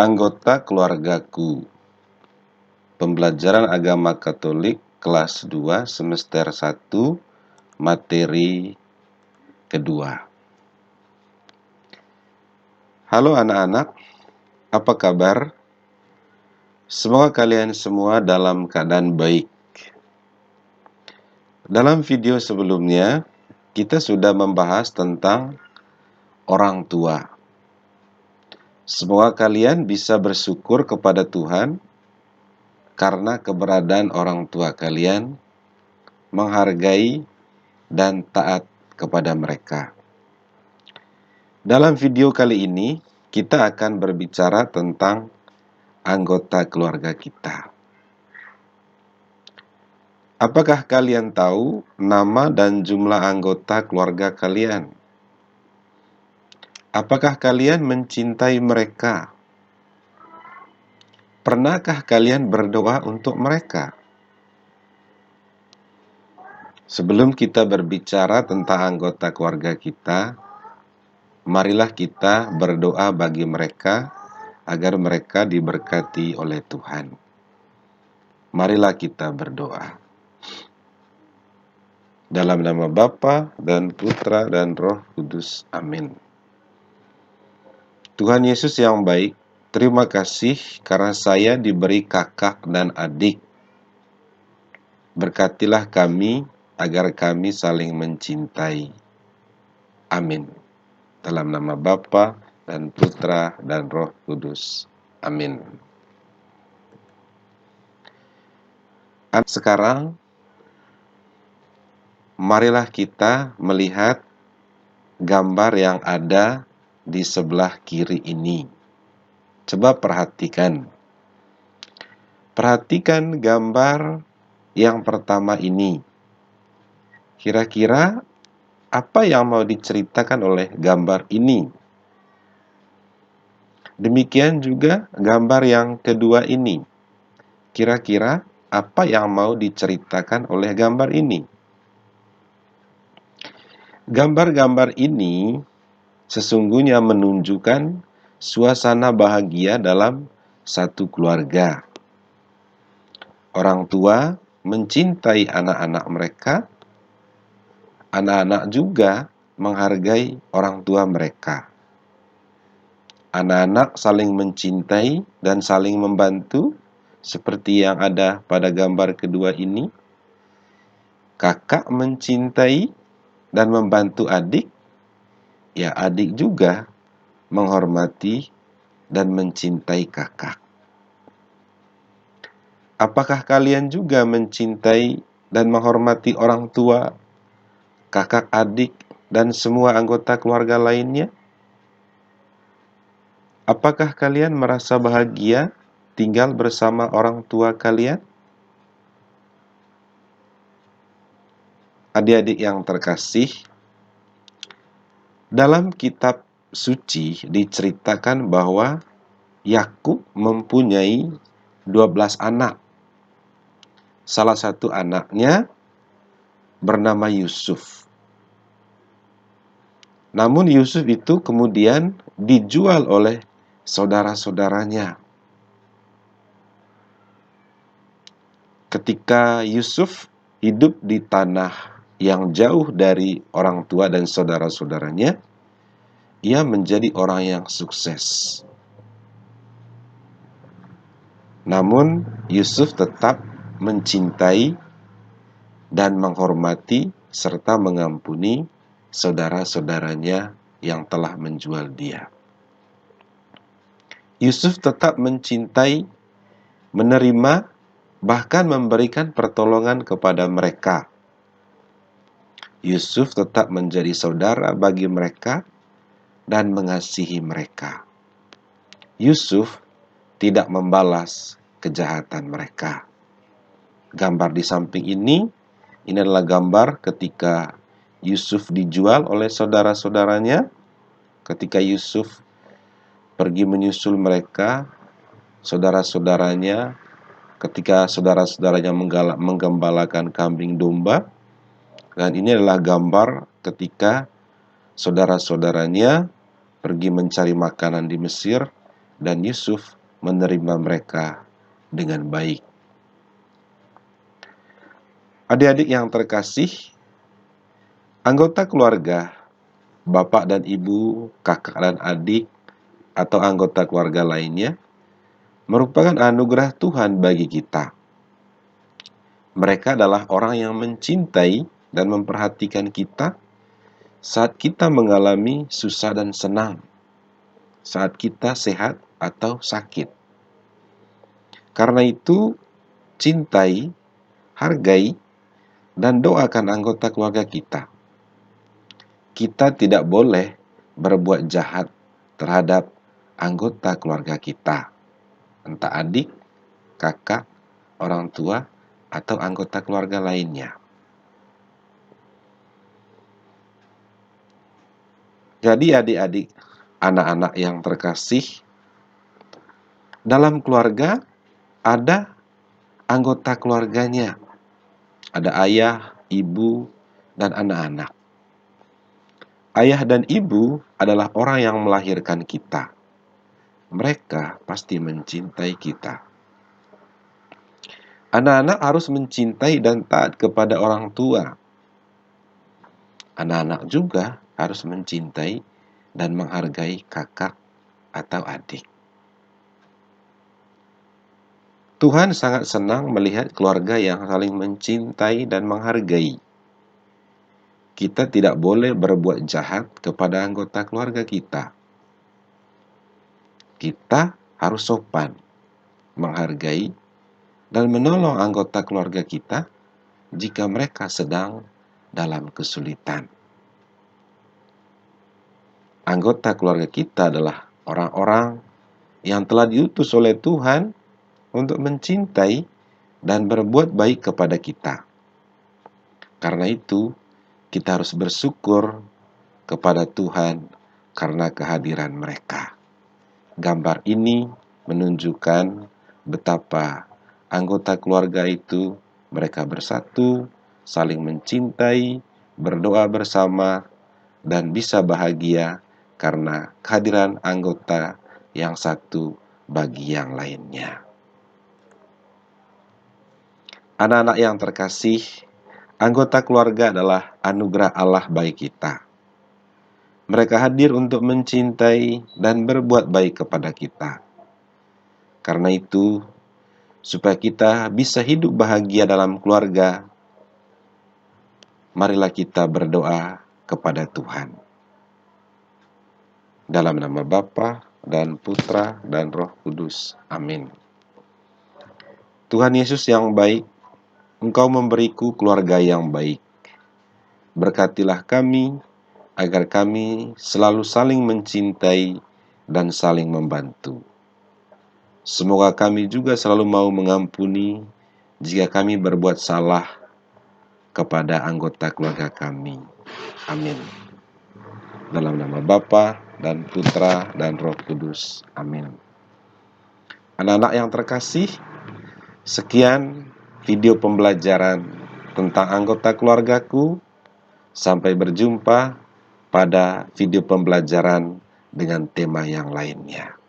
Anggota keluargaku. Pembelajaran Agama Katolik kelas 2 semester 1 materi kedua. Halo anak-anak, apa kabar? Semoga kalian semua dalam keadaan baik. Dalam video sebelumnya, kita sudah membahas tentang orang tua. Semoga kalian bisa bersyukur kepada Tuhan karena keberadaan orang tua kalian, menghargai dan taat kepada mereka. Dalam video kali ini, kita akan berbicara tentang anggota keluarga kita. Apakah kalian tahu nama dan jumlah anggota keluarga kalian? Apakah kalian mencintai mereka? Pernahkah kalian berdoa untuk mereka? Sebelum kita berbicara tentang anggota keluarga kita, marilah kita berdoa bagi mereka agar mereka diberkati oleh Tuhan. Marilah kita berdoa. Dalam nama Bapa dan Putra dan Roh Kudus. Amin. Tuhan Yesus yang baik, terima kasih karena saya diberi kakak dan adik. Berkatilah kami agar kami saling mencintai. Amin. Dalam nama Bapa dan Putra dan Roh Kudus. Amin. Sekarang, marilah kita melihat gambar yang ada di sebelah kiri ini. Coba perhatikan. Perhatikan gambar yang pertama ini. Kira-kira apa yang mau diceritakan oleh gambar ini? Demikian juga gambar yang kedua ini. Kira-kira apa yang mau diceritakan oleh gambar ini? Gambar-gambar ini sesungguhnya menunjukkan suasana bahagia dalam satu keluarga. Orang tua mencintai anak-anak mereka, anak-anak juga menghargai orang tua mereka. Anak-anak saling mencintai dan saling membantu, seperti yang ada pada gambar kedua ini. Kakak mencintai dan membantu adik, ya adik juga menghormati dan mencintai kakak. Apakah kalian juga mencintai dan menghormati orang tua, kakak, adik, dan semua anggota keluarga lainnya? Apakah kalian merasa bahagia tinggal bersama orang tua kalian? Adik-adik yang terkasih, dalam kitab suci diceritakan bahwa Yakub mempunyai 12 anak. Salah satu anaknya bernama Yusuf. Namun Yusuf itu kemudian dijual oleh saudara-saudaranya. Ketika Yusuf hidup di tanah yang jauh dari orang tua dan saudara-saudaranya, ia menjadi orang yang sukses. Namun Yusuf tetap mencintai dan menghormati serta mengampuni saudara-saudaranya yang telah menjual dia. Yusuf tetap mencintai, menerima, bahkan memberikan pertolongan kepada mereka. Yusuf tetap menjadi saudara bagi mereka dan mengasihi mereka. Yusuf tidak membalas kejahatan mereka. Gambar di samping ini adalah gambar ketika Yusuf dijual oleh saudara-saudaranya. Ketika Yusuf pergi menyusul mereka, saudara-saudaranya, ketika saudara-saudaranya menggembalakan kambing domba. Dan ini adalah gambar ketika saudara-saudaranya pergi mencari makanan di Mesir dan Yusuf menerima mereka dengan baik. Adik-adik yang terkasih, anggota keluarga, bapak dan ibu, kakak dan adik, atau anggota keluarga lainnya, merupakan anugerah Tuhan bagi kita. Mereka adalah orang yang mencintai dan memperhatikan kita saat kita mengalami susah dan senang, saat kita sehat atau sakit. Karena itu, cintai, hargai, dan doakan anggota keluarga kita. Kita tidak boleh berbuat jahat terhadap anggota keluarga kita, entah adik, kakak, orang tua, atau anggota keluarga lainnya. Jadi adik-adik, anak-anak yang terkasih, dalam keluarga ada anggota keluarganya. Ada ayah, ibu, dan anak-anak. Ayah dan ibu adalah orang yang melahirkan kita. Mereka pasti mencintai kita. Anak-anak harus mencintai dan taat kepada orang tua. Anak-anak juga harus mencintai dan menghargai kakak atau adik. Tuhan sangat senang melihat keluarga yang saling mencintai dan menghargai. Kita tidak boleh berbuat jahat kepada anggota keluarga kita. Kita harus sopan, menghargai, dan menolong anggota keluarga kita jika mereka sedang dalam kesulitan. Anggota keluarga kita adalah orang-orang yang telah diutus oleh Tuhan untuk mencintai dan berbuat baik kepada kita. Karena itu, kita harus bersyukur kepada Tuhan karena kehadiran mereka. Gambar ini menunjukkan betapa anggota keluarga itu mereka bersatu, saling mencintai, berdoa bersama, dan bisa bahagia karena kehadiran anggota yang satu bagi yang lainnya. Anak-anak yang terkasih, anggota keluarga adalah anugerah Allah bagi kita. Mereka hadir untuk mencintai dan berbuat baik kepada kita. Karena itu, supaya kita bisa hidup bahagia dalam keluarga, marilah kita berdoa kepada Tuhan. Dalam nama Bapa dan Putra dan Roh Kudus. Amin. Tuhan Yesus yang baik, Engkau memberiku keluarga yang baik. Berkatilah kami, agar kami selalu saling mencintai dan saling membantu. Semoga kami juga selalu mau mengampuni jika kami berbuat salah kepada anggota keluarga kami. Amin. Dalam nama Bapa dan Putra dan Roh Kudus. Amin. Anak-anak yang terkasih, sekian video pembelajaran tentang anggota keluargaku. Sampai berjumpa pada video pembelajaran dengan tema yang lainnya.